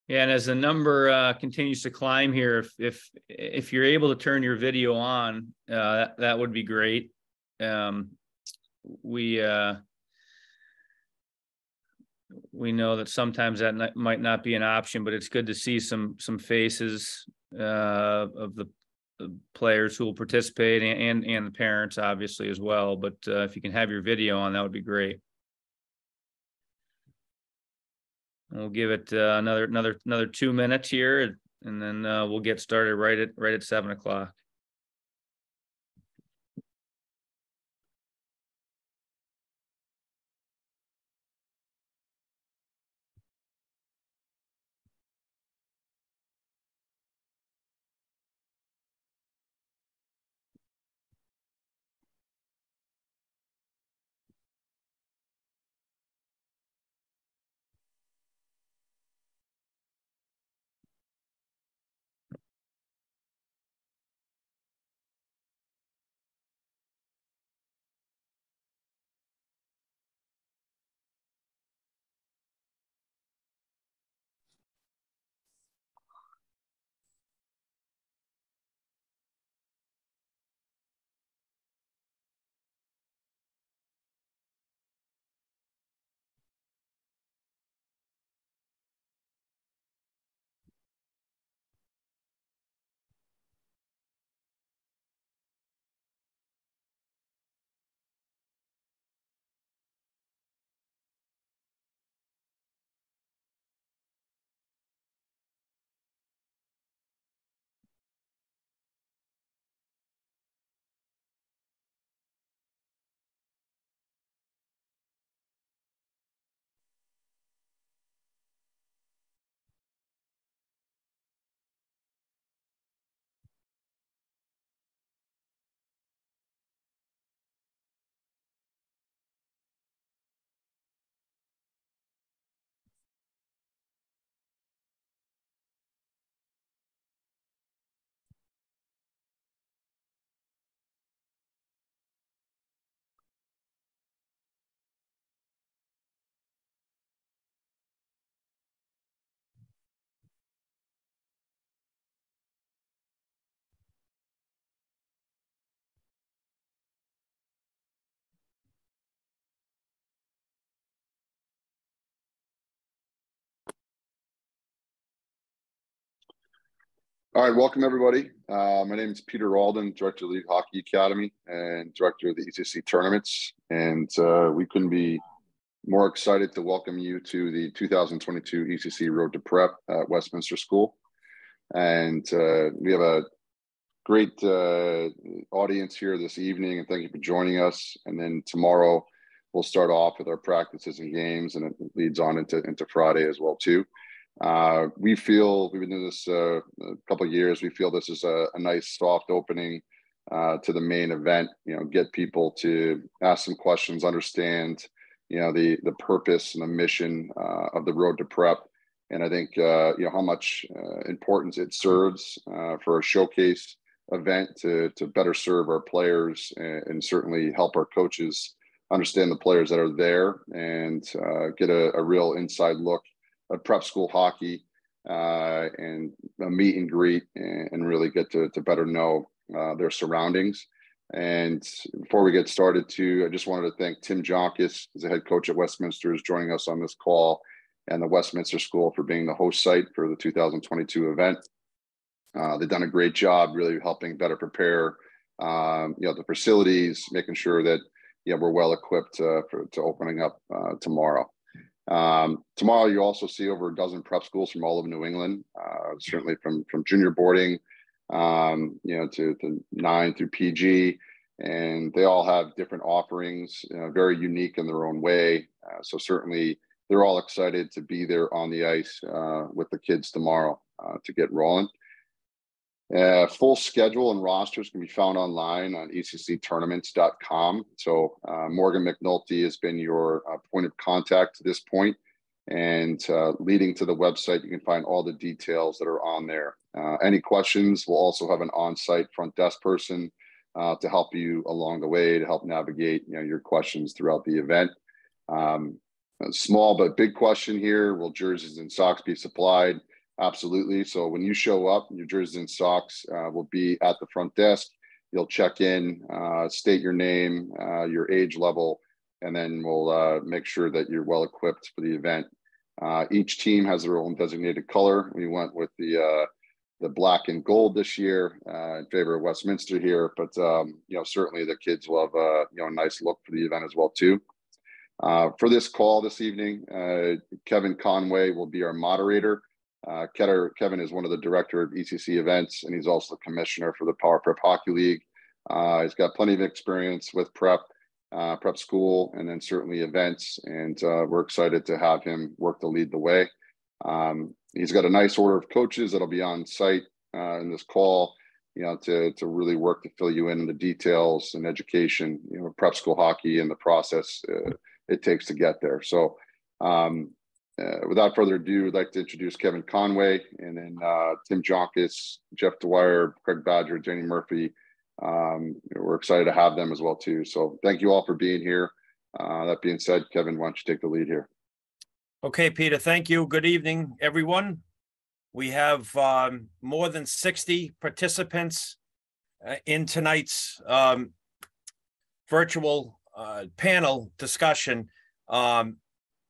Yeah, and as the number continues to climb here, if you're able to turn your video on, that would be great. We know that sometimes that might not be an option, but it's good to see some faces of the players who will participate and the parents obviously as well. But if you can have your video on, that would be great. We'll give it another 2 minutes here, and then we'll get started right at 7 o'clock. All right, welcome everybody. My name is Peter Alden, Director of the League Hockey Academy and Director of the ECC Tournaments. And we couldn't be more excited to welcome you to the 2022 ECC Road to Prep at Westminster School. And we have a great audience here this evening, and thank you for joining us. And then tomorrow we'll start off with our practices and games, and it leads on into Friday as well too. We feel we've been doing this a couple of years. We feel this is a nice soft opening to the main event. You know, get people to ask some questions, understand, you know, the purpose and the mission of the Road to Prep, and I think you know how much importance it serves for a showcase event to better serve our players and certainly help our coaches understand the players that are there and get a real inside look at prep school hockey and a meet and greet and really get to better know their surroundings. And before we get started too, I just wanted to thank Tim Jonkis, as the head coach at Westminster, is joining us on this call, and the Westminster School for being the host site for the 2022 event. They've done a great job really helping better prepare you know, the facilities, making sure that, you know, we're well equipped to opening up tomorrow. Tomorrow you also see over a dozen prep schools from all over New England, certainly from junior boarding, you know, to 9 through PG, and they all have different offerings, very unique in their own way. So certainly they're all excited to be there on the ice with the kids tomorrow to get rolling. Full schedule and rosters can be found online on ecctournaments.com. So Morgan McNulty has been your point of contact to this point, and leading to the website, you can find all the details that are on there. Any questions, we'll also have an on-site front desk person to help you along the way, to help navigate, you know, your questions throughout the event. A small but big question here: will jerseys and socks be supplied? Absolutely. So when you show up, your jerseys and socks will be at the front desk. You'll check in, state your name, your age level, and then we'll make sure that you're well equipped for the event. Each team has their own designated color. We went with the black and gold this year in favor of Westminster here, but certainly the kids will have a nice look for the event as well too. For this call this evening, Kevin Conway will be our moderator. Kevin is one of the director of ECC events, and he's also the commissioner for the Power Prep Hockey League. He's got plenty of experience with prep school, and then certainly events. And we're excited to have him work to lead the way. He's got a nice order of coaches that'll be on site in this call, to really work to fill you in the details and education, prep school hockey and the process it takes to get there. So, without further ado, I'd like to introduce Kevin Conway, and then Tim Jonkis, Jeff Dwyer, Craig Badger, Danny Murphy. We're excited to have them as well too. So thank you all for being here. That being said, Kevin, why don't you take the lead here? Okay, Peter, thank you. Good evening, everyone. We have more than 60 participants in tonight's virtual panel discussion.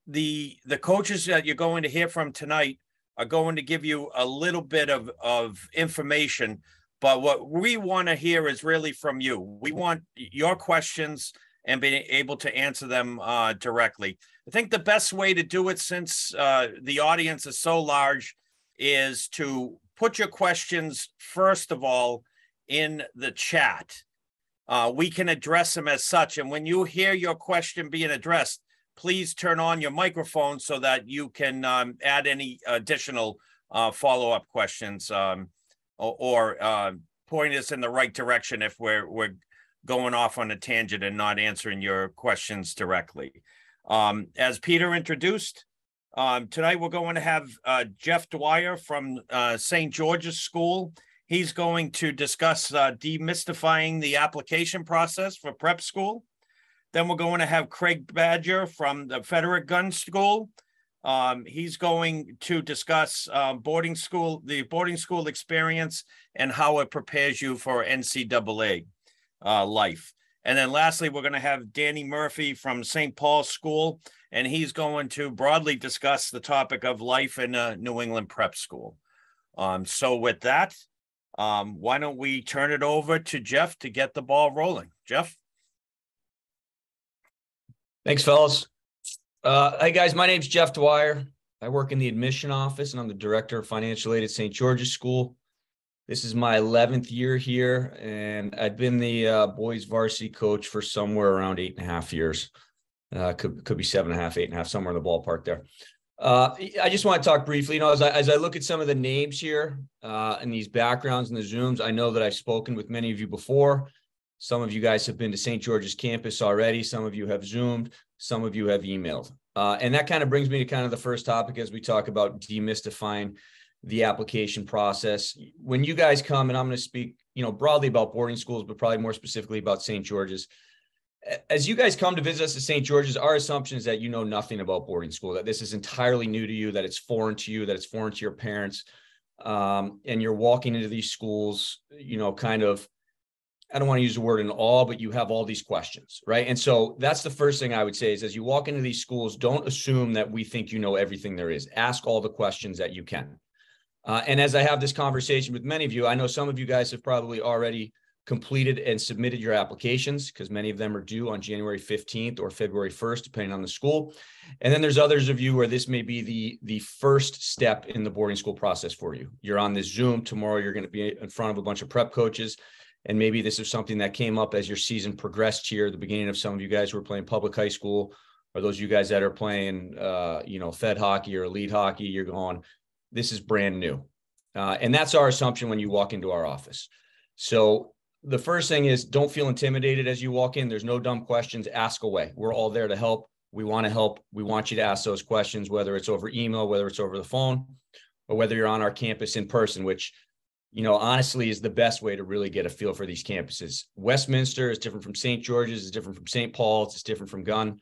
The coaches that you're going to hear from tonight are going to give you a little bit of information, but what we want to hear is really from you. We want your questions and being able to answer them directly. I think the best way to do it, since the audience is so large, is to put your questions, first of all, in the chat. We can address them as such. And when you hear your question being addressed, please turn on your microphone so that you can add any additional follow-up questions or point us in the right direction if we're going off on a tangent and not answering your questions directly. As Peter introduced, tonight we're going to have Jeff Dwyer from St. George's School. He's going to discuss demystifying the application process for prep school. Then we're going to have Craig Badger from the Frederick Gun School. He's going to discuss the boarding school experience and how it prepares you for NCAA life. And then lastly, we're going to have Danny Murphy from St. Paul's School, and he's going to broadly discuss the topic of life in a New England prep school. So with that, why don't we turn it over to Jeff to get the ball rolling? Jeff? Thanks, fellas. Hey, guys, my name's Jeff Dwyer. I work in the admission office, and I'm the director of financial aid at St. George's School. This is my 11th year here, and I've been the boys varsity coach for somewhere around 8.5 years. Could be 7.5, 8.5, somewhere in the ballpark there. I just want to talk briefly, as I look at some of the names here and these backgrounds and the Zooms, I know that I've spoken with many of you before. Some of you guys have been to St. George's campus already. Some of you have Zoomed. Some of you have emailed. And that kind of brings me to kind of the first topic as we talk about demystifying the application process. When you guys come, and I'm going to speak, broadly about boarding schools, but probably more specifically about St. George's. As you guys come to visit us at St. George's, our assumption is that you know nothing about boarding school, that this is entirely new to you, that it's foreign to you, that it's foreign to your parents. And you're walking into these schools, kind of, I don't want to use the word in awe, but you have all these questions, right? And so that's the first thing I would say is, as you walk into these schools, don't assume that we think you know everything there is. Ask all the questions that you can. And as I have this conversation with many of you, I know some of you guys have probably already completed and submitted your applications, because many of them are due on January 15th or February 1st, depending on the school. And then there's others of you where this may be the first step in the boarding school process for you. You're on this Zoom. Tomorrow, you're going to be in front of a bunch of prep coaches. And maybe this is something that came up as your season progressed here, the beginning of some of you guys who are playing public high school, or those of you guys that are playing, Fed hockey or elite hockey. You're going, this is brand new. And that's our assumption when you walk into our office. So the first thing is, don't feel intimidated as you walk in. There's no dumb questions. Ask away. We're all there to help. We want to help. We want you to ask those questions, whether it's over email, whether it's over the phone, or whether you're on our campus in person, which, honestly is the best way to really get a feel for these campuses. Westminster is different from St. George's, is different from St. Paul's, it's different from Gunn.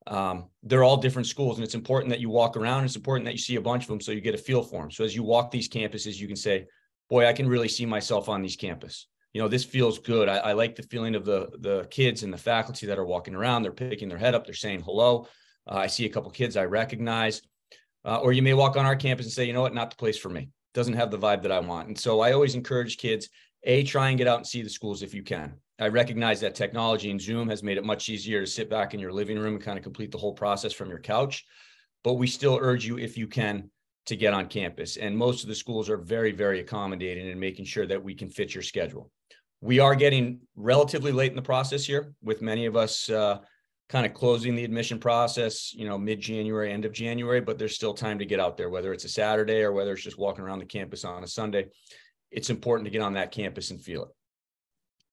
They're all different schools, and it's important that you walk around. It's important that you see a bunch of them so you get a feel for them. So as you walk these campuses, you can say, boy, I can really see myself on these campus. This feels good. I like the feeling of the kids and the faculty that are walking around. They're picking their head up. They're saying hello. I see a couple kids I recognize. Or you may walk on our campus and say, you know what, not the place for me. Doesn't have the vibe that I want. And so I always encourage kids, try and get out and see the schools if you can. I recognize that technology and Zoom has made it much easier to sit back in your living room and kind of complete the whole process from your couch. But we still urge you, if you can, to get on campus. And most of the schools are very, very accommodating in making sure that we can fit your schedule. We are getting relatively late in the process here, with many of us kind of closing the admission process, mid-January, end of January, but there's still time to get out there, whether it's a Saturday or whether it's just walking around the campus on a Sunday. It's important to get on that campus and feel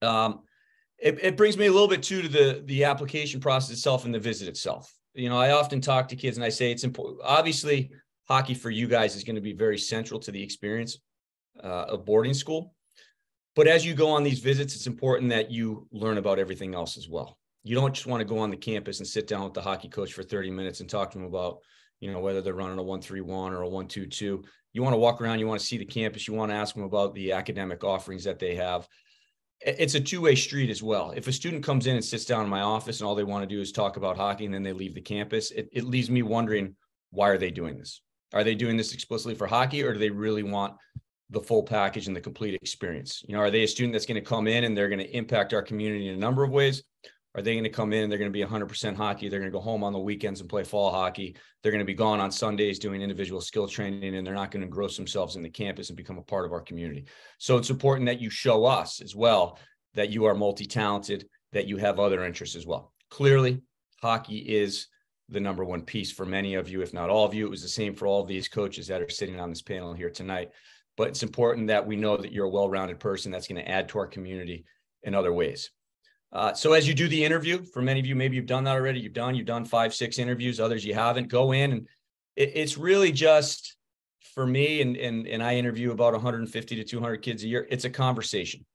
it. It brings me a little bit too to the application process itself and the visit itself. I often talk to kids and I say it's important. Obviously, hockey for you guys is going to be very central to the experience of boarding school. But as you go on these visits, it's important that you learn about everything else as well. You don't just want to go on the campus and sit down with the hockey coach for 30 minutes and talk to them about, whether they're running a 1-3-1 or a 1-2-2. You want to walk around, you want to see the campus, you want to ask them about the academic offerings that they have. It's a two-way street as well. If a student comes in and sits down in my office and all they want to do is talk about hockey and then they leave the campus, it leaves me wondering, why are they doing this? Are they doing this explicitly for hockey, or do they really want the full package and the complete experience? Are they a student that's going to come in and they're going to impact our community in a number of ways? Are they going to come in and they're going to be 100% hockey? They're going to go home on the weekends and play fall hockey. They're going to be gone on Sundays doing individual skill training, and they're not going to engross themselves in the campus and become a part of our community. So it's important that you show us as well that you are multi-talented, that you have other interests as well. Clearly, hockey is the number one piece for many of you, if not all of you. It was the same for all of these coaches that are sitting on this panel here tonight. But it's important that we know that you're a well-rounded person that's going to add to our community in other ways. So as you do the interview, for many of you, maybe you've done that already. You've done 5-6 interviews. Others you haven't. Go in, and it's really just, for me, and I interview about 150 to 200 kids a year. It's a conversation.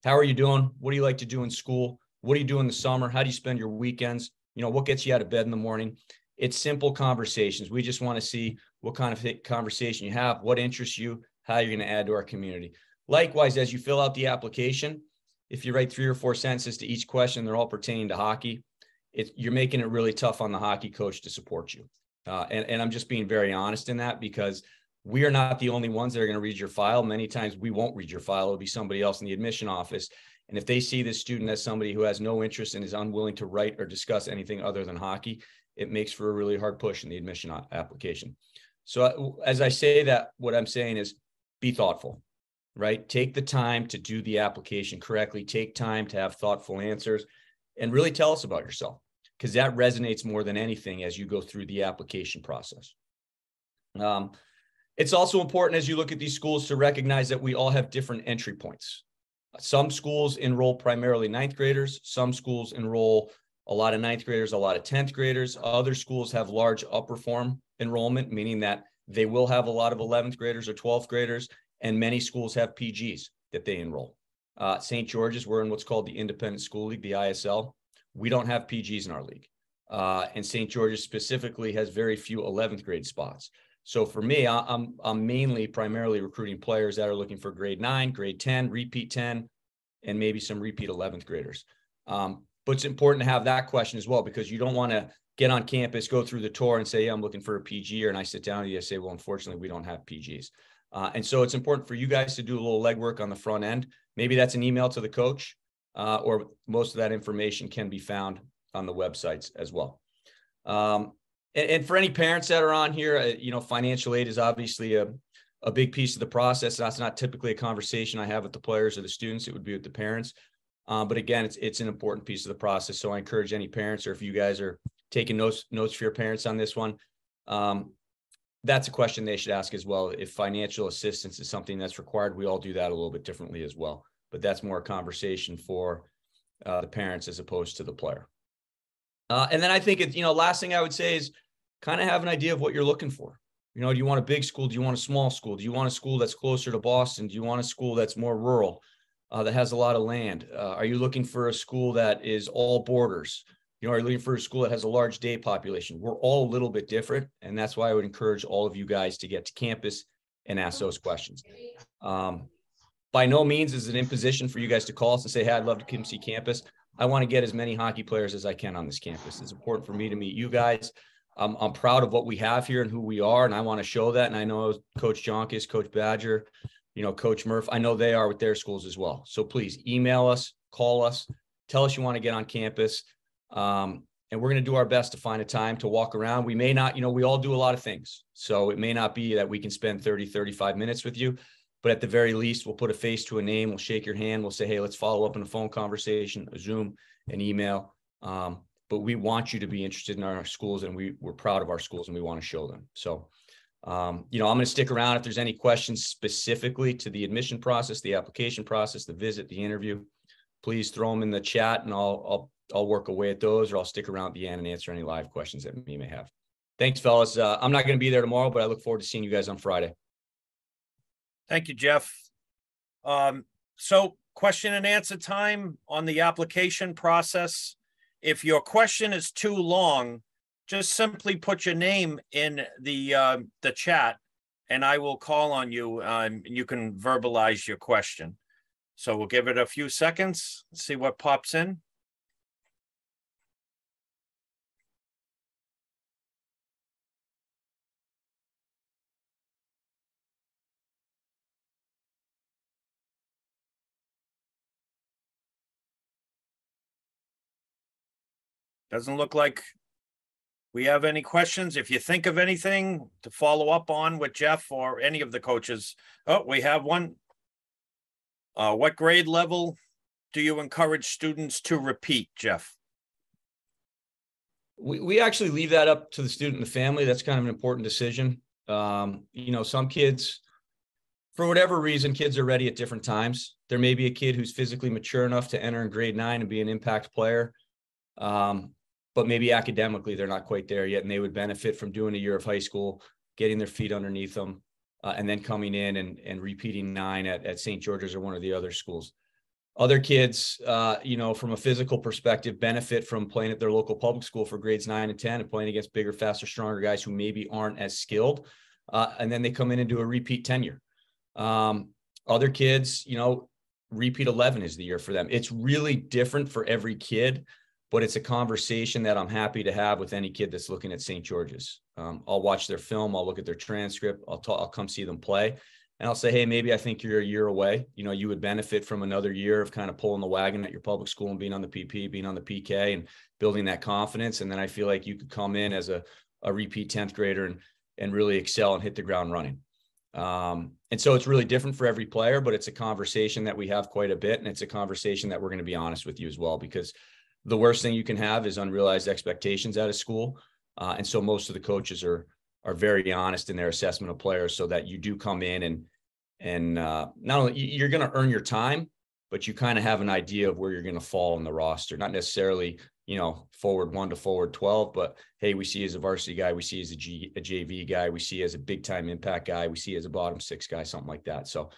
How are you doing? What do you like to do in school? What do you do in the summer? How do you spend your weekends? What gets you out of bed in the morning? It's simple conversations. We just want to see what kind of conversation you have, what interests you, how you're going to add to our community. Likewise, as you fill out the application, if you write 3 or 4 sentences to each question, they're all pertaining to hockey, you're making it really tough on the hockey coach to support you. And I'm just being very honest in that, because we are not the only ones that are going to read your file. Many times we won't read your file. It'll be somebody else in the admission office. And if they see this student as somebody who has no interest and is unwilling to write or discuss anything other than hockey, it makes for a really hard push in the admission application. So as I say that, what I'm saying is be thoughtful, right? Take the time to do the application correctly. Take time to have thoughtful answers, and really tell us about yourself, because that resonates more than anything as you go through the application process. It's also important, as you look at these schools, to recognize that we all have different entry points. Some schools enroll primarily 9th graders. Some schools enroll a lot of 9th graders, a lot of 10th graders. Other schools have large upper form enrollment, meaning that they will have a lot of 11th graders or 12th graders, and many schools have PGs that they enroll. St. George's, we're in what's called the Independent School League, the ISL. We don't have PGs in our league. And St. George's specifically has very few 11th grade spots. So for me, I'm primarily recruiting players that are looking for grade 9, grade 10, repeat 10, and maybe some repeat 11th graders. But it's important to have that question as well, because you don't want to get on campus, go through the tour and say, yeah, I'm looking for a PG, and I sit down and you say, well, unfortunately, we don't have PGs. And so it's important for you guys to do a little legwork on the front end. Maybe that's an email to the coach, or most of that information can be found on the websites as well. And for any parents that are on here, financial aid is obviously a big piece of the process. That's not typically a conversation I have with the players or the students. It would be with the parents. But again, it's an important piece of the process. So I encourage any parents, or if you guys are taking notes for your parents on this one, that's a question they should ask as well. If financial assistance is something that's required, we all do that a little bit differently as well. But that's more a conversation for the parents as opposed to the player. And then I think last thing I would say is kind of have an idea of what you're looking for. Do you want a big school? Do you want a small school? Do you want a school that's closer to Boston? Do you want a school that's more rural, that has a lot of land? Are you looking for a school that is all boarders? are you looking for a school that has a large day population? We're all a little bit different. And that's why I would encourage all of you guys to get to campus and ask those questions. By no means is it an imposition for you guys to call us and say, hey, I'd love to come see campus. I want to get as many hockey players as I can on this campus. It's important for me to meet you guys. I'm proud of what we have here and who we are, and I want to show that. And I know Coach Jonkis, Coach Badger, Coach Murph, I know they are with their schools as well. So please email us, call us, tell us you want to get on campus. And we're going to do our best to find a time to walk around. We may not, we all do a lot of things. So it may not be that we can spend 30, 35 minutes with you, but at the very least, we'll put a face to a name. We'll shake your hand. We'll say, hey, let's follow up in a phone conversation, a Zoom, an email. But we want you to be interested in our schools, and we're proud of our schools, and we want to show them. So, I'm going to stick around if there's any questions specifically to the admission process, the application process, the visit, the interview. Please throw them in the chat, and I'll work away at those, or I'll stick around at the end and answer any live questions that you may have. Thanks, fellas. I'm not going to be there tomorrow, but I look forward to seeing you guys on Friday. Thank you, Jeff. So question and answer time on the application process. If your question is too long, just simply put your name in the chat, and I will call on you. You can verbalize your question. So we'll give it a few seconds, see what pops in. Doesn't look like we have any questions. If you think of anything to follow up on with Jeff or any of the coaches. Oh, we have one. What grade level do you encourage students to repeat, Jeff? We actually leave that up to the student and the family. That's kind of an important decision. Some kids, for whatever reason, kids are ready at different times. There may be a kid who's physically mature enough to enter in grade 9 and be an impact player. But maybe academically, they're not quite there yet, and they would benefit from doing a year of high school, getting their feet underneath them, and then coming in and repeating 9 at St. George's or one of the other schools. Other kids, from a physical perspective, benefit from playing at their local public school for grades 9 and 10 and playing against bigger, faster, stronger guys who maybe aren't as skilled. And then they come in and do a repeat tenure. Other kids, repeat 11 is the year for them. It's really different for every kid, but it's a conversation that I'm happy to have with any kid that's looking at St. George's. I'll watch their film. I'll look at their transcript. I'll come see them play. And I'll say, hey, maybe I think you're a year away. You would benefit from another year of kind of pulling the wagon at your public school and being on the PP, being on the PK and building that confidence. And then I feel like you could come in as a repeat 10th grader and really excel and hit the ground running. And so it's really different for every player, but it's a conversation that we have quite a bit. And it's a conversation that we're going to be honest with you as well, because the worst thing you can have is unrealized expectations at a school. And so most of the coaches are very honest in their assessment of players, so that you do come in and not only you're going to earn your time, but you kind of have an idea of where you're going to fall in the roster. Not necessarily, forward 1 to forward 12, but hey, we see as a varsity guy, we see as a JV guy, we see as a big time impact guy, we see as a bottom 6 guy, something like that. So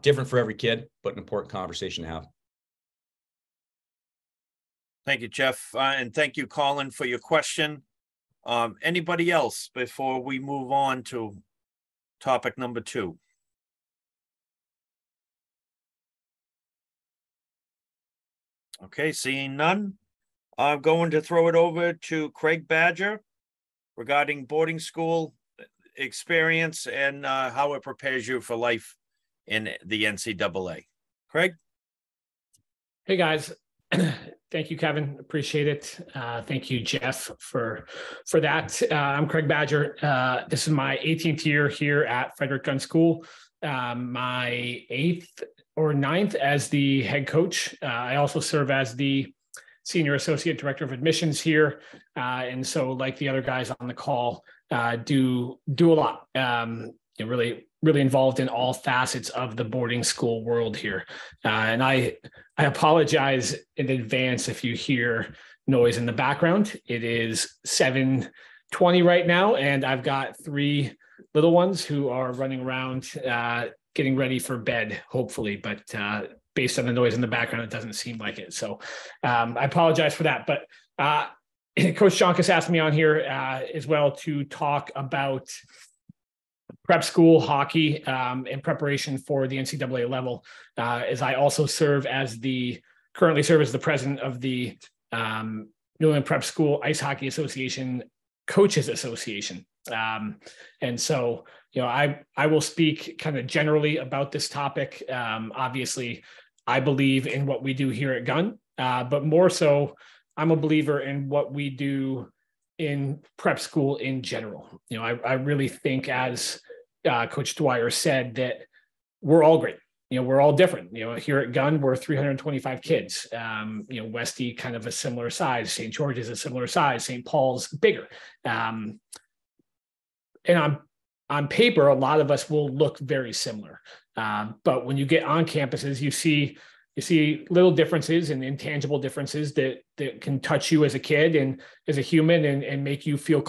different for every kid, but an important conversation to have. Thank you, Jeff. And thank you, Colin, for your question. Anybody else before we move on to topic number 2? Okay, seeing none, I'm going to throw it over to Craig Badger regarding boarding school experience and how it prepares you for life in the NCAA. Craig? Hey, guys. Thank you, Kevin. Appreciate it. Thank you, Jeff, for that. I'm Craig Badger. This is my 18th year here at Frederick Gunn School, my 8th or 9th as the head coach. I also serve as the Senior Associate Director of Admissions here. And so like the other guys on the call, do a lot. Really involved in all facets of the boarding school world here. And I apologize in advance if you hear noise in the background. It is 7:20 right now, and I've got 3 little ones who are running around getting ready for bed, hopefully. But based on the noise in the background, it doesn't seem like it. So I apologize for that. But Coach Jonkus asked me on here as well to talk about prep school hockey in preparation for the NCAA level, as I also currently serve as the president of the New England Prep School Ice Hockey Association Coaches Association. And so, I will speak kind of generally about this topic. Obviously, I believe in what we do here at Gun, but more so, I'm a believer in what we do in prep school in general. I really think, as Coach Dwyer said, that we're all great. We're all different. Here at Gun, we're 325 kids. Westy kind of a similar size. St. George's a similar size. St. Paul's bigger. And on paper, a lot of us will look very similar. But when you get on campuses, you see little differences and intangible differences that can touch you as a kid and as a human and make you feel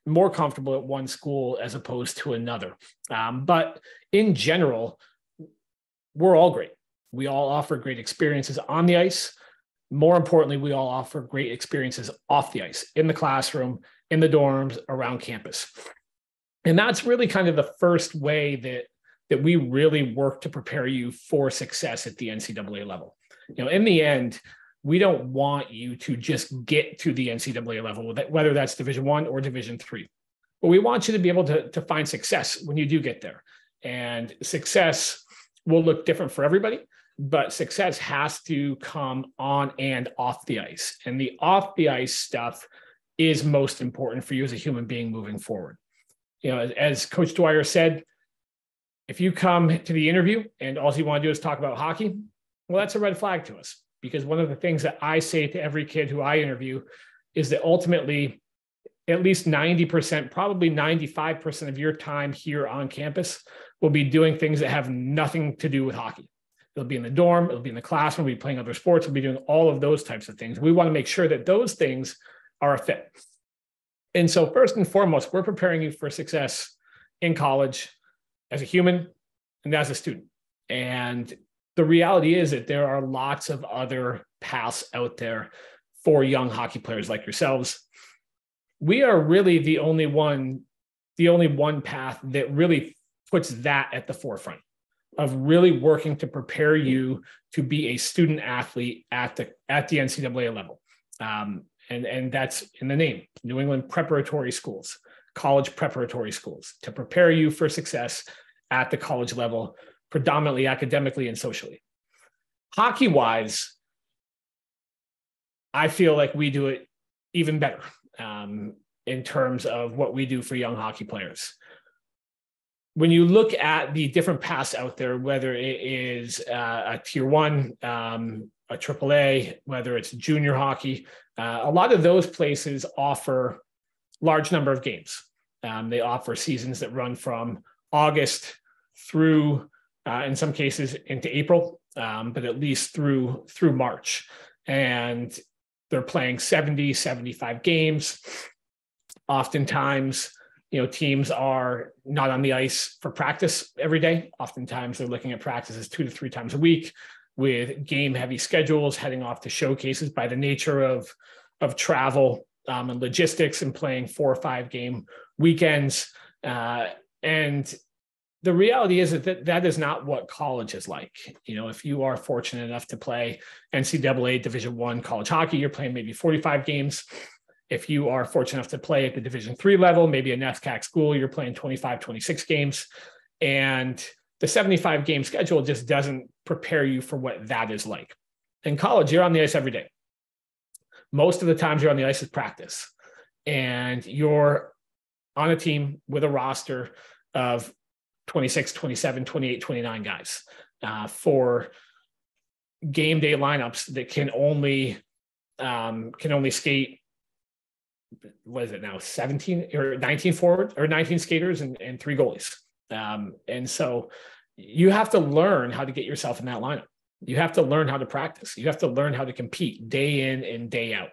more comfortable at one school as opposed to another. But in general, we're all great. We all offer great experiences on the ice. More importantly, we all offer great experiences off the ice, in the classroom, in the dorms, around campus. And that's really kind of the first way that we really work to prepare you for success at the NCAA level. In the end, we don't want you to just get to the NCAA level, whether that's Division I or Division III. But we want you to be able to find success when you do get there. And success will look different for everybody, but success has to come on and off the ice. And the off the ice stuff is most important for you as a human being moving forward. As Coach Dwyer said, if you come to the interview and all you want to do is talk about hockey, well, that's a red flag to us. Because one of the things that I say to every kid who I interview is that ultimately, at least 90%, probably 95% of your time here on campus will be doing things that have nothing to do with hockey. It'll be in the dorm, it'll be in the classroom, we'll be playing other sports, we'll be doing all of those types of things. We want to make sure that those things are a fit. And so first and foremost, we're preparing you for success in college as a human and as a student. And the reality is that there are lots of other paths out there for young hockey players like yourselves. We are really the only one path that really puts that at the forefront of really working to prepare you to be a student athlete at the NCAA level. And that's in the name, New England Preparatory Schools, college preparatory schools, to prepare you for success at the college level, predominantly academically and socially. Hockey-wise, I feel like we do it even better in terms of what we do for young hockey players. When you look at the different paths out there, whether it is a Tier 1, a AAA, whether it's junior hockey, a lot of those places offer large number of games. They offer seasons that run from August through, in some cases, into April, but at least through March. And they're playing 70, 75 games. Oftentimes, teams are not on the ice for practice every day. Oftentimes, they're looking at practices 2 to 3 times a week with game-heavy schedules, heading off to showcases by the nature of travel and logistics, and playing 4 or 5 game weekends. And the reality is that is not what college is like. If you are fortunate enough to play NCAA Division I college hockey, you're playing maybe 45 games. If you are fortunate enough to play at the Division III level, maybe a NESCAC school, you're playing 25, 26 games. And the 75 game schedule just doesn't prepare you for what that is like. In college, you're on the ice every day. Most of the times you're on the ice is practice. And you're on a team with a roster of 26, 27, 28, 29 guys for game day lineups that can only skate, what is it now, 17 or 19 forward or 19 skaters and 3 goalies. And so you have to learn how to get yourself in that lineup. You have to learn how to practice. You have to learn how to compete day in and day out.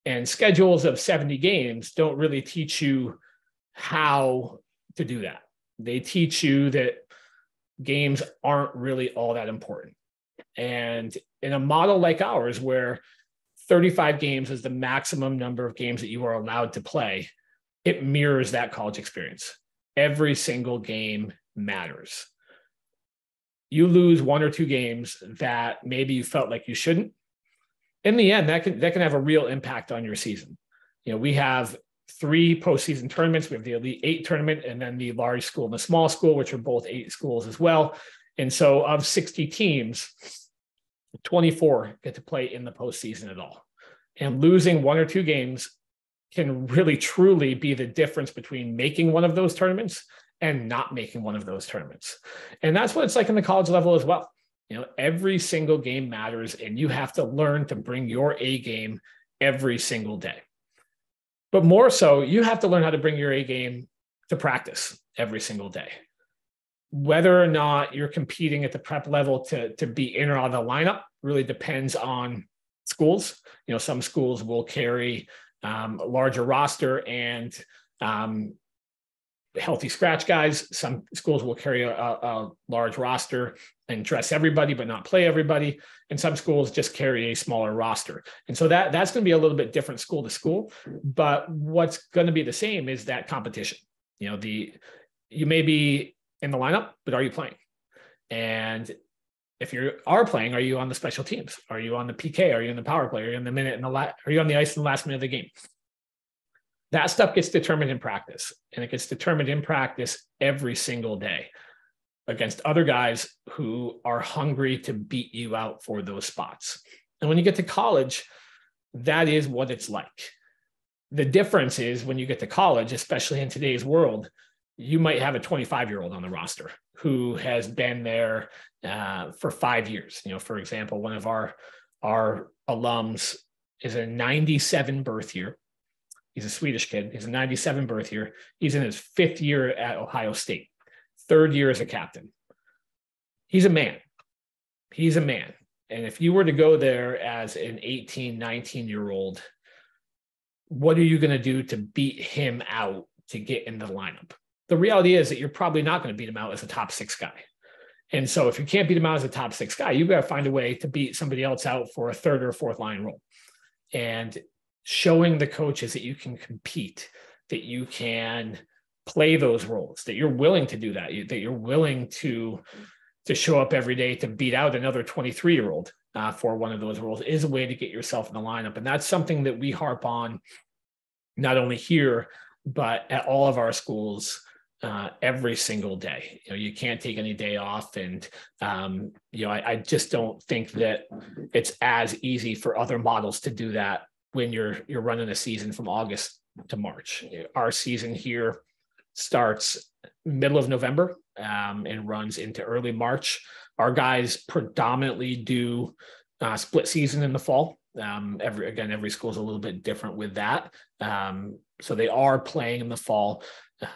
And schedules of 70 games don't really teach you how to do that. They teach you that games aren't really all that important. And in a model like ours, where 35 games is the maximum number of games that you are allowed to play. It mirrors that college experience. Every single game matters. You lose 1 or 2 games that maybe you felt like you shouldn't. In the end, that can have a real impact on your season. We have 3 postseason tournaments. We have the Elite 8 tournament and then the large school and the small school, which are both 8 schools as well. And so of 60 teams, 24 get to play in the postseason at all. And losing 1 or 2 games can really truly be the difference between making one of those tournaments and not making one of those tournaments. And that's what it's like in the college level as well. Every single game matters, and you have to learn to bring your A game every single day. But more so, you have to learn how to bring your A game to practice every single day. Whether or not you're competing at the prep level to be in or out of the lineup really depends on schools. Some schools will carry a larger roster and healthy scratch guys. Some schools will carry a large roster and dress everybody, but not play everybody. And some schools just carry a smaller roster. And so that's going to be a little bit different school to school. But what's going to be the same is that competition. You may be in the lineup, but are you playing? And if you are playing, are you on the special teams? Are you on the PK? Are you in the power play? Are you in the minute in are you on the ice in the last minute of the game? That stuff gets determined in practice, and it gets determined in practice every single day against other guys who are hungry to beat you out for those spots. And when you get to college, that is what it's like. The difference is when you get to college, especially in today's world, you might have a 25-year-old on the roster who has been there for 5 years. For example, one of our alums is a 97 birth year. He's a Swedish kid. He's a 97 birth year. He's in his 5th year at Ohio State, 3rd year as a captain. He's a man. He's a man. And if you were to go there as an 18, 19-year-old, what are you going to do to beat him out to get in the lineup? The reality is that you're probably not going to beat him out as a top 6 guy. And so if you can't beat him out as a top 6 guy, you've got to find a way to beat somebody else out for a 3rd or 4th line role. And showing the coaches that you can compete, that you can play those roles, that you're willing to do that, that you're willing to show up every day to beat out another 23-year-old for one of those roles is a way to get yourself in the lineup. And that's something that we harp on not only here, but at all of our schools every single day. You can't take any day off. And, I just don't think that it's as easy for other models to do that when you're running a season from August to March. Our season here starts middle of November and runs into early March. Our guys predominantly do split season in the fall. Every school is a little bit different with that. So they are playing in the fall,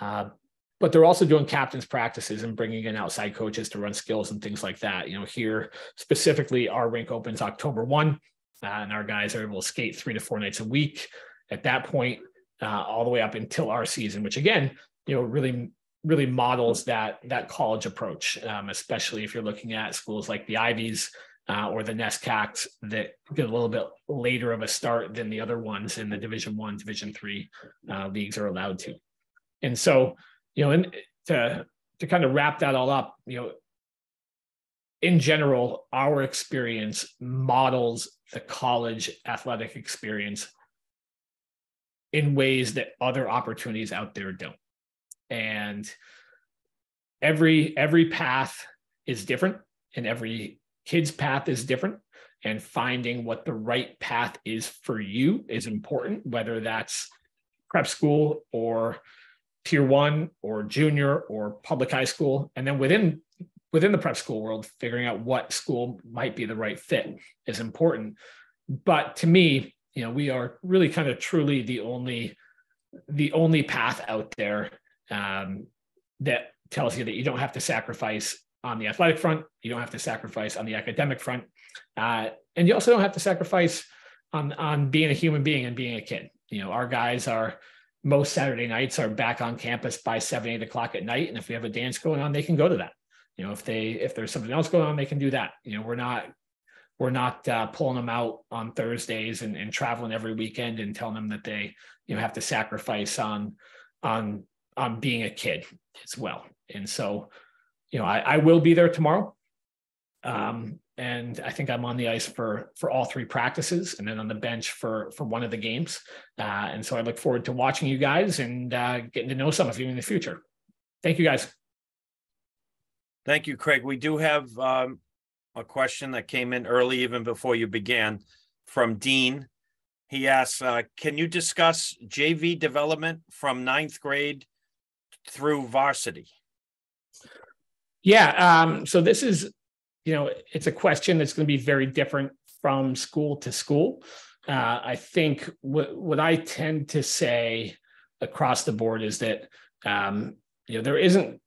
but they're also doing captain's practices and bringing in outside coaches to run skills and things like that. Here specifically, our rink opens October 1. And our guys are able to skate 3 to 4 nights a week at that point, all the way up until our season, which again, really, really models that college approach, especially if you're looking at schools like the Ivies or the NESCACs that get a little bit later of a start than the other ones in the Division I, Division III leagues are allowed to. And so, and to kind of wrap that all up, in general, our experience models the college athletic experience in ways that other opportunities out there don't. And every path is different, and every kid's path is different. And finding what the right path is for you is important, whether that's prep school or tier 1 or junior or public high school. And then within the prep school world, figuring out what school might be the right fit is important. But to me, we are really kind of truly the only path out there that tells you that you don't have to sacrifice on the athletic front. You don't have to sacrifice on the academic front. And you also don't have to sacrifice on being a human being and being a kid. Our guys most Saturday nights are back on campus by 7, 8 o'clock at night. And if we have a dance going on, they can go to that. If there's something else going on, they can do that. We're we're not pulling them out on Thursdays and traveling every weekend and telling them that they have to sacrifice on being a kid as well. And so, I will be there tomorrow. And I think I'm on the ice for all 3 practices, and then on the bench for one of the games. And so I look forward to watching you guys and getting to know some of you in the future. Thank you, guys. Thank you, Craig. We do have a question that came in early, even before you began, from Dean. He asks, can you discuss JV development from 9th grade through varsity? Yeah. So this is, it's a question that's going to be very different from school to school. I think what I tend to say across the board is that, there isn't,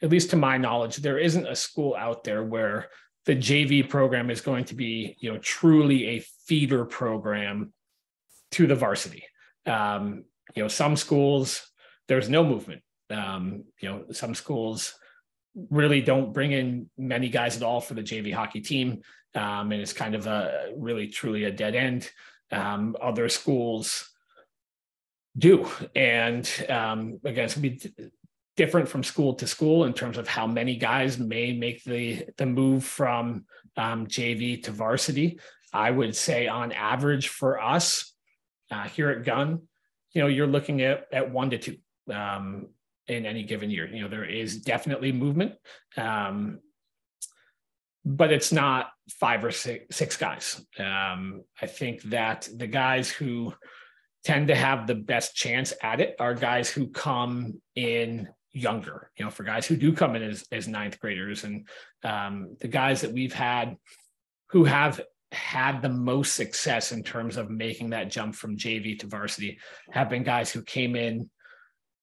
at least to my knowledge, there isn't a school out there where the JV program is going to be, truly a feeder program to the varsity. Some schools, there's no movement. Some schools really don't bring in many guys at all for the JV hockey team. And it's kind of truly a dead end. Other schools do. And again, it's going to be different from school to school in terms of how many guys may make the move from JV to varsity. I would say on average for us here at Gun, you're looking at 1 to 2 in any given year. There is definitely movement, but it's not 5 or 6 guys. I think that the guys who tend to have the best chance at it are guys who come in younger, for guys who do come in as 9th graders. And the guys that we've had who have had the most success in terms of making that jump from JV to varsity have been guys who came in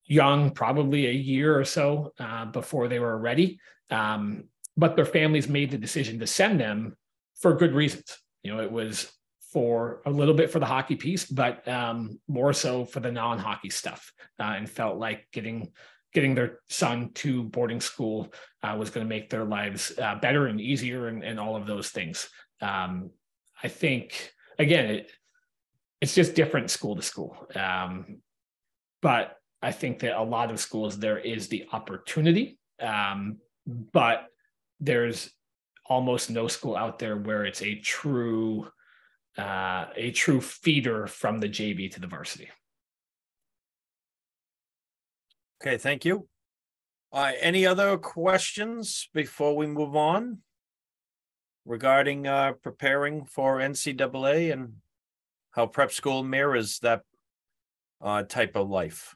young, probably a year or so before they were ready. But their families made the decision to send them for good reasons. It was for a little bit for the hockey piece, but more so for the non-hockey stuff, and felt like getting their son to boarding school was going to make their lives better and easier and all of those things. I think, again, it's just different school to school. But I think that a lot of schools, there is the opportunity, but there's almost no school out there where it's a true feeder from the JV to the varsity. Okay, thank you. Any other questions before we move on regarding preparing for NCAA and how prep school mirrors that type of life?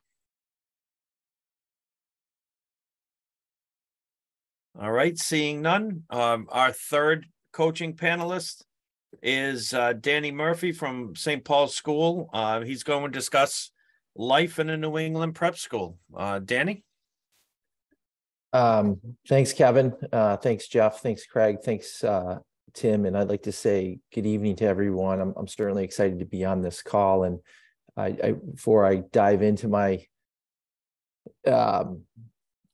All right, seeing none. Our third coaching panelist is Danny Murphy from St. Paul's School. He's going to discuss life in a New England prep school. Danny? Thanks, Kevin. Thanks, Jeff. Thanks, Craig. Thanks, Tim. And I'd like to say good evening to everyone. I'm certainly excited to be on this call. And before I dive into my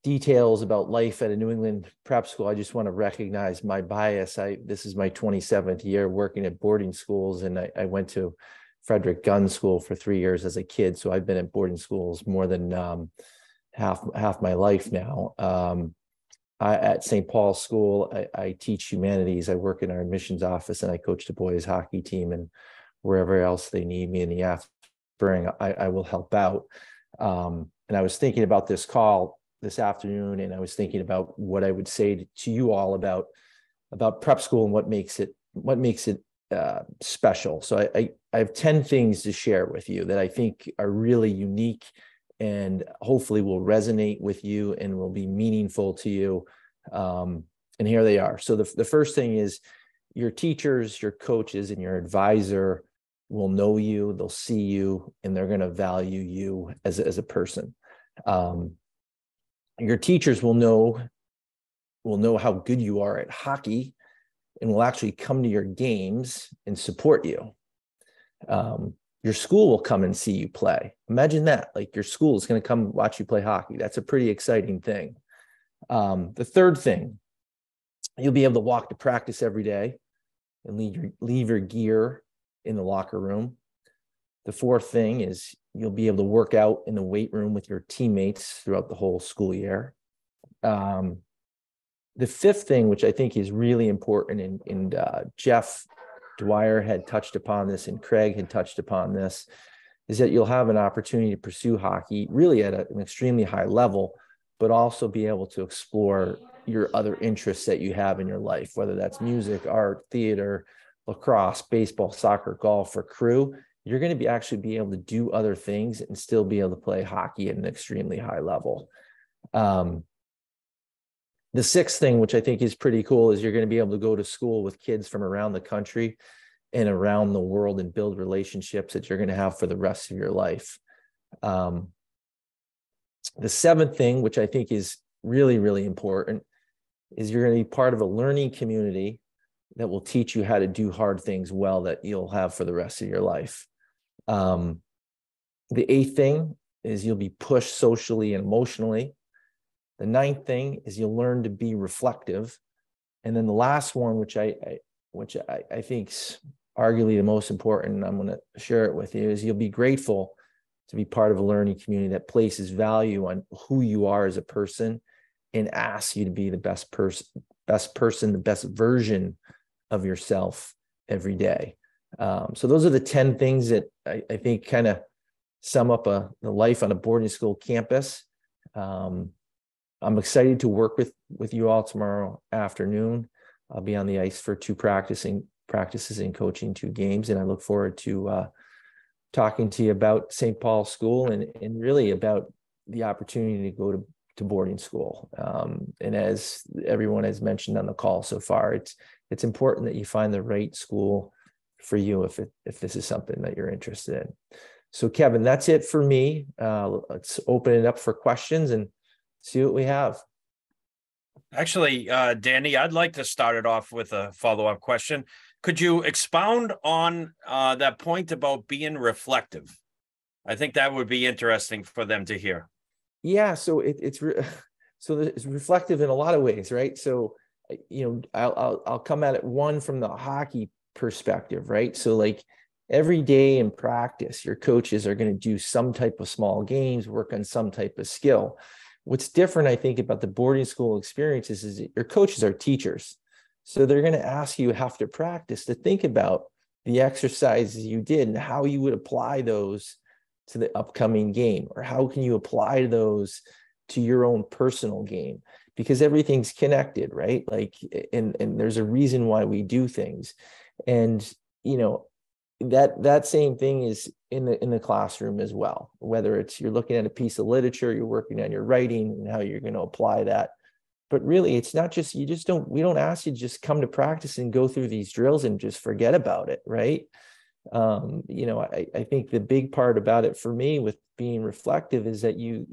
details about life at a New England prep school, I just want to recognize my bias. This is my 27th year working at boarding schools, and I went to Frederick Gun School for 3 years as a kid. So I've been at boarding schools more than half my life now. At St. Paul's School, I teach humanities. I work in our admissions office, and I coach the boys hockey team, and wherever else they need me in the spring, I will help out. And I was thinking about this call this afternoon, and I was thinking about what I would say to you all about prep school and what makes it special. So I have 10 things to share with you that I think are really unique and hopefully will resonate with you and will be meaningful to you. And here they are. So the first thing is your teachers, your coaches, and your advisor will know you, they'll see you, and they're going to value you as a person. Your teachers will know how good you are at hockey and will actually come to your games and support you. Your school will come and see you play. Imagine that, like your school is going to come watch you play hockey. That's a pretty exciting thing. The third thing, you'll be able to walk to practice every day. and leave your gear in the locker room. The fourth thing is you'll be able to work out in the weight room with your teammates throughout the whole school year. The fifth thing, which I think is really important, and Jeff Dwyer had touched upon this and Craig had touched upon this, is that you'll have an opportunity to pursue hockey really at an extremely high level, but also be able to explore your other interests that you have in your life, whether that's music, art, theater, lacrosse, baseball, soccer, golf, or crew. You're going to be actually be able to do other things and still be able to play hockey at an extremely high level. The sixth thing, which I think is pretty cool, is you're going to be able to go to school with kids from around the country and around the world and build relationships that you're going to have for the rest of your life. The seventh thing, which I think is really, really important, is you're going to be part of a learning community that will teach you how to do hard things well that you'll have for the rest of your life. The eighth thing is you'll be pushed socially and emotionally. The ninth thing is you'll learn to be reflective. And then the last one, which I think is arguably the most important, and I'm going to share it with you, is you'll be grateful to be part of a learning community that places value on who you are as a person and asks you to be the best person, the best version of yourself every day. So those are the 10 things that I think kind of sum up the life on a boarding school campus. I'm excited to work with you all tomorrow afternoon. I'll be on the ice for 2 practices and coaching 2 games, and I look forward to talking to you about St. Paul's School and really about the opportunity to go to boarding school. And as everyone has mentioned on the call so far, it's important that you find the right school for you if this is something that you're interested in. So Kevin, that's it for me. Let's open it up for questions and see what we have. Actually, Danny, I'd like to start it off with a follow-up question. Could you expound on that point about being reflective? I think that would be interesting for them to hear. Yeah, so it's reflective in a lot of ways, right? So, I'll come at it one from the hockey perspective, right? So like every day in practice, your coaches are going to do some type of small games, work on some type of skill. What's different, I think, about the boarding school experiences is that your coaches are teachers. So they're going to ask you after practice to think about the exercises you did and how you would apply those to the upcoming game, or how can you apply those to your own personal game, because everything's connected, right? Like, and there's a reason why we do things. And, that same thing is in the classroom as well, whether it's you're looking at a piece of literature, you're working on your writing and how you're going to apply that. But really, it's not just, we don't ask you to just come to practice and go through these drills and just forget about it, right? I think the big part about it for me with being reflective is that you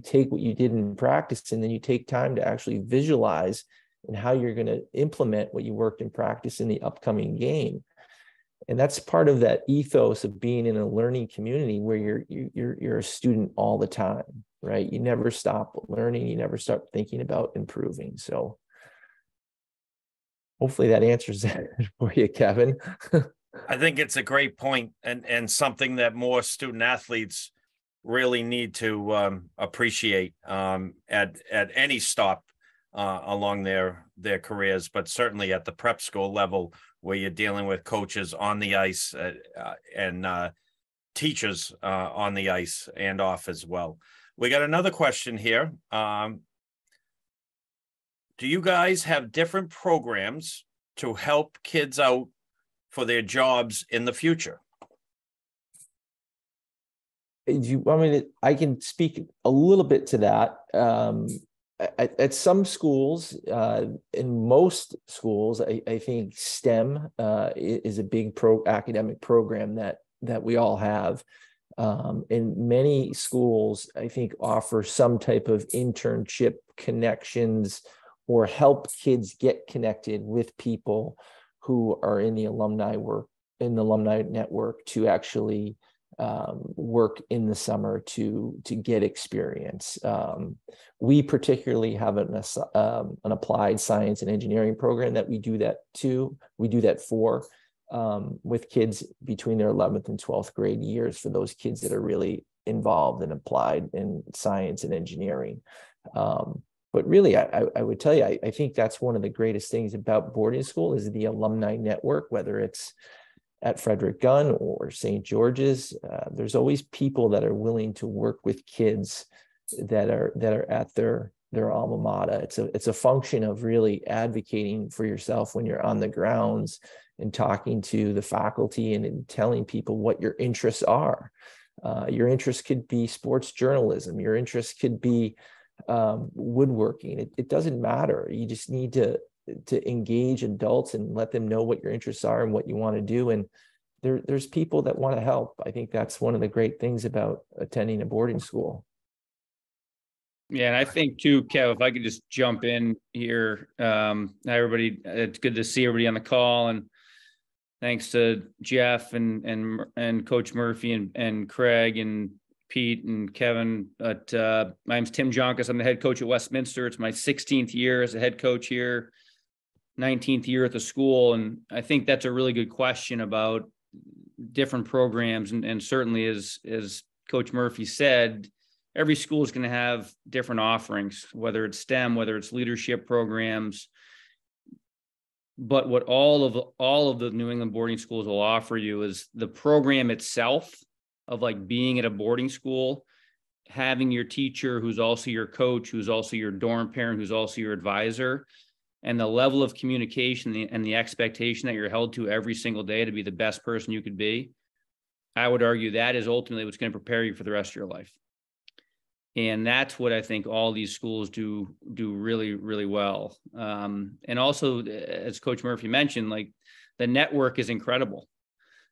take what you did in practice and then you take time to actually visualize and how you're going to implement what you worked in practice in the upcoming game. And that's part of that ethos of being in a learning community where you're a student all the time, right? You never stop learning. You never stop thinking about improving. So hopefully that answers that for you, Kevin. I think it's a great point and something that more student athletes really need to appreciate at any stop along their careers, but certainly at the prep school level where you're dealing with coaches on the ice and teachers on the ice and off as well. We got another question here. Do you guys have different programs to help kids out for their jobs in the future? I can speak a little bit to that. At some schools, in most schools, I think STEM is a big academic program that we all have. And many schools, I think, offer some type of internship connections or help kids get connected with people who are in the alumni network to actually work in the summer to get experience. We particularly have an applied science and engineering program that we do that for with kids between their 11th and 12th grade years, for those kids that are really involved and applied in science and engineering. But really, I would tell you, I think that's one of the greatest things about boarding school is the alumni network, whether it's at Frederick Gunn or St. George's. There's always people that are willing to work with kids that are at their alma mater. It's a function of really advocating for yourself when you're on the grounds and talking to the faculty and telling people what your interests are. Your interest could be sports journalism. Your interest could be woodworking. It doesn't matter. You just need to engage adults and let them know what your interests are and what you want to do. And there's people that want to help. I think that's one of the great things about attending a boarding school. Yeah, and I think too, Kev, if I could just jump in here, hi everybody. It's good to see everybody on the call, and thanks to Jeff and Coach Murphy and Craig and Pete and Kevin. But my name's Tim Jonkus. I'm the head coach at Westminster. It's my 16th year as a head coach here, 19th year at the school, and I think that's a really good question about different programs. And certainly, as Coach Murphy said, every school is going to have different offerings, whether it's STEM, whether it's leadership programs. But what all of the New England boarding schools will offer you is the program itself of like being at a boarding school, having your teacher who's also your coach, who's also your dorm parent, who's also your advisor, and the level of communication and the expectation that you're held to every single day to be the best person you could be. I would argue that is ultimately what's going to prepare you for the rest of your life. And that's what I think all these schools do really, really well. And also, as Coach Murphy mentioned, like the network is incredible.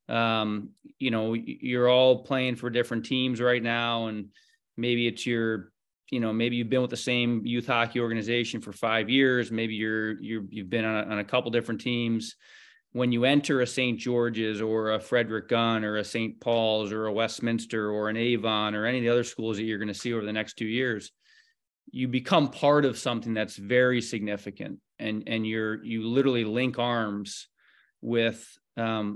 You know, you're all playing for different teams right now, and maybe it's maybe you've been with the same youth hockey organization for 5 years. Maybe you've been on a couple different teams. When you enter a St. George's or a Frederick Gunn or a St. Paul's or a Westminster or an Avon or any of the other schools that you're going to see over the next 2 years, you become part of something that's very significant, and you literally link arms with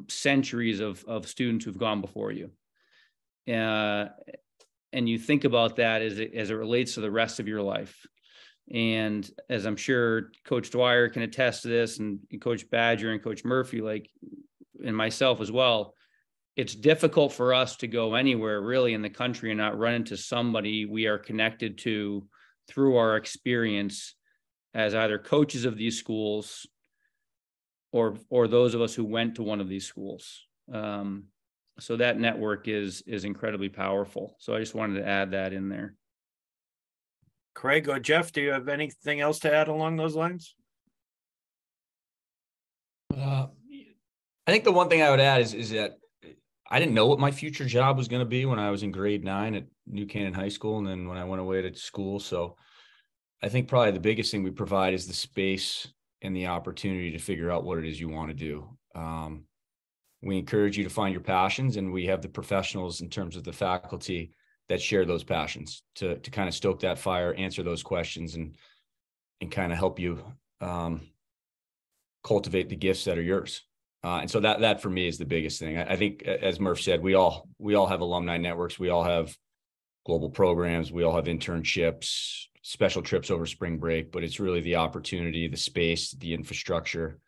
centuries of students who've gone before you. And you think about that as it relates to the rest of your life. And as I'm sure Coach Dwyer can attest to this, and Coach Badger and Coach Murphy, and myself as well, it's difficult for us to go anywhere really in the country and not run into somebody we are connected to through our experience as either coaches of these schools or those of us who went to one of these schools. So that network is incredibly powerful. So I just wanted to add that in there. Craig or Jeff, do you have anything else to add along those lines? I think the one thing I would add is that I didn't know what my future job was going to be when I was in grade 9 at New Canaan High School, and then when I went away to school. So I think probably the biggest thing we provide is the space and the opportunity to figure out what it is you want to do. We encourage you to find your passions, and we have the professionals in terms of the faculty that share those passions to kind of stoke that fire, answer those questions, and kind of help you cultivate the gifts that are yours. And so that for me is the biggest thing. I think, as Murph said, we all have alumni networks. We all have global programs. We all have internships, special trips over spring break, but it's really the opportunity, the space, the infrastructure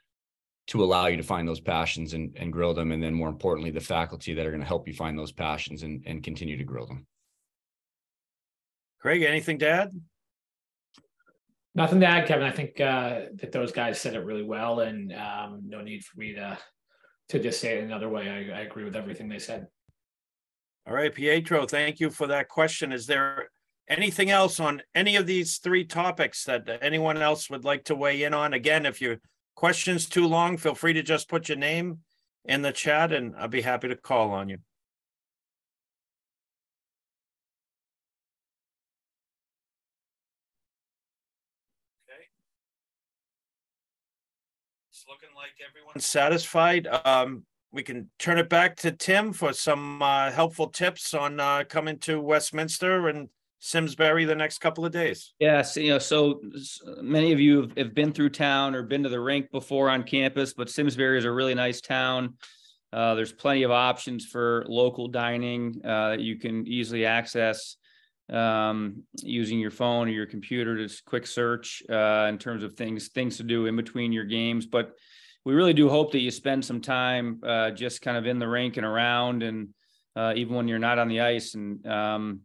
to allow you to find those passions and grow them. And then more importantly, the faculty that are going to help you find those passions and continue to grow them. Craig, anything to add? Nothing to add, Kevin. I think that those guys said it really well, and no need for me to just say it another way. I agree with everything they said. All right, Pietro, thank you for that question. Is there anything else on any of these 3 topics that anyone else would like to weigh in on? Again, if your question's too long, feel free to just put your name in the chat, and I'll be happy to call on you. It's looking like everyone's satisfied. we can turn it back to Tim for some helpful tips on coming to Westminster and Simsbury the next couple of days. Yes, so many of you have been through town or been to the rink before on campus, but Simsbury is a really nice town. There's plenty of options for local dining that you can easily access using your phone or your computer. Just quick search in terms of things to do in between your games. But we really do hope that you spend some time just kind of in the rink and around, and even when you're not on the ice. And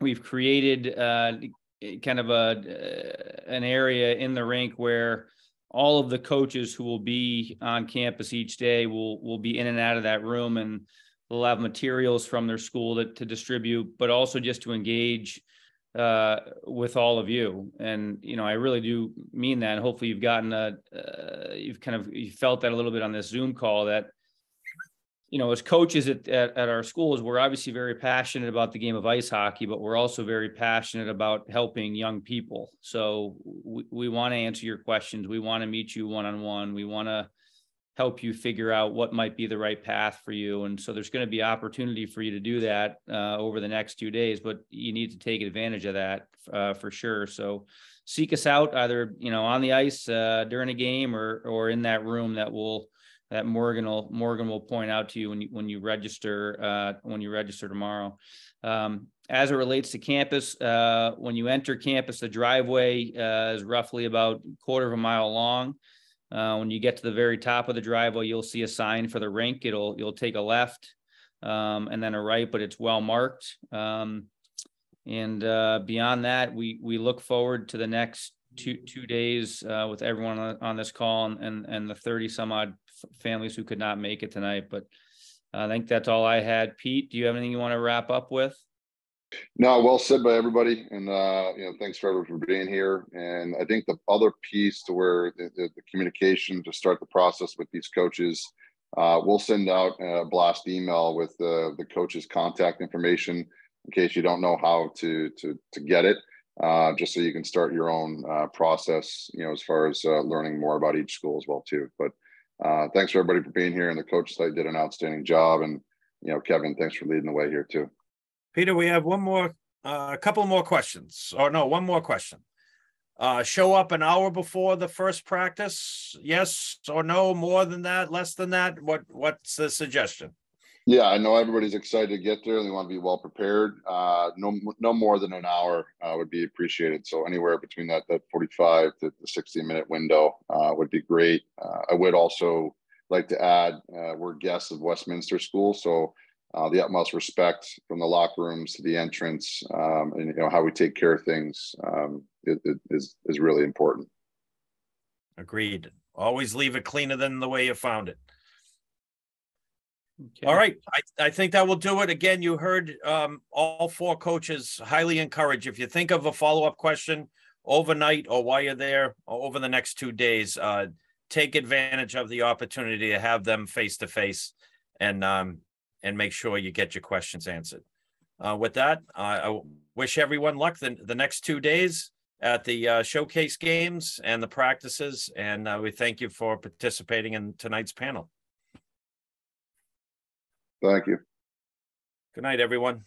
we've created kind of an area in the rink where all of the coaches who will be on campus each day will be in and out of that room, and they'll have materials from their school to distribute, but also just to engage with all of you. And, I really do mean that. And hopefully you've gotten you felt that a little bit on this Zoom call, that, as coaches at our schools, we're obviously very passionate about the game of ice hockey, but we're also very passionate about helping young people. So we want to answer your questions. We want to meet you one-on-one. We want to help you figure out what might be the right path for you. And so there's going to be opportunity for you to do that over the next 2 days, but you need to take advantage of that for sure. So seek us out either, on the ice during a game or in that room that Morgan will point out to you when you register tomorrow. As it relates to campus, when you enter campus, the driveway is roughly about a quarter of a mile long. When you get to the very top of the driveway, you'll see a sign for the rink. You'll take a left and then a right, but it's well marked. And beyond that, we look forward to the next two days with everyone on this call and the 30 some odd families who could not make it tonight. But I think that's all I had. Pete, do you have anything you want to wrap up with? No, well said by everybody. And, thanks for everyone for being here. And I think the other piece to where the communication to start the process with these coaches, we'll send out a blast email with the coaches' contact information in case you don't know how to get it, just so you can start your own process, as far as learning more about each school as well too. But thanks for everybody for being here, and the coaches did an outstanding job. And, Kevin, thanks for leading the way here too. Peter, we have one more, a couple more questions. Or no, one more question. Show up an hour before the first practice? Yes or no? More than that? Less than that? What's the suggestion? Yeah, I know everybody's excited to get there. They want to be well prepared. No more than an hour would be appreciated. So anywhere between that 45 to the 60-minute window would be great. I would also like to add, we're guests of Westminster School, so the utmost respect from the locker rooms to the entrance, and how we take care of things is really important. Agreed. Always leave it cleaner than the way you found it. Okay. All right. I think that will do it. Again, you heard all four coaches highly encourage. If you think of a follow-up question overnight or while you're there or over the next 2 days, take advantage of the opportunity to have them face-to-face and make sure you get your questions answered. With that, I wish everyone luck the next 2 days at the showcase games and the practices. And we thank you for participating in tonight's panel. Thank you. Good night, everyone.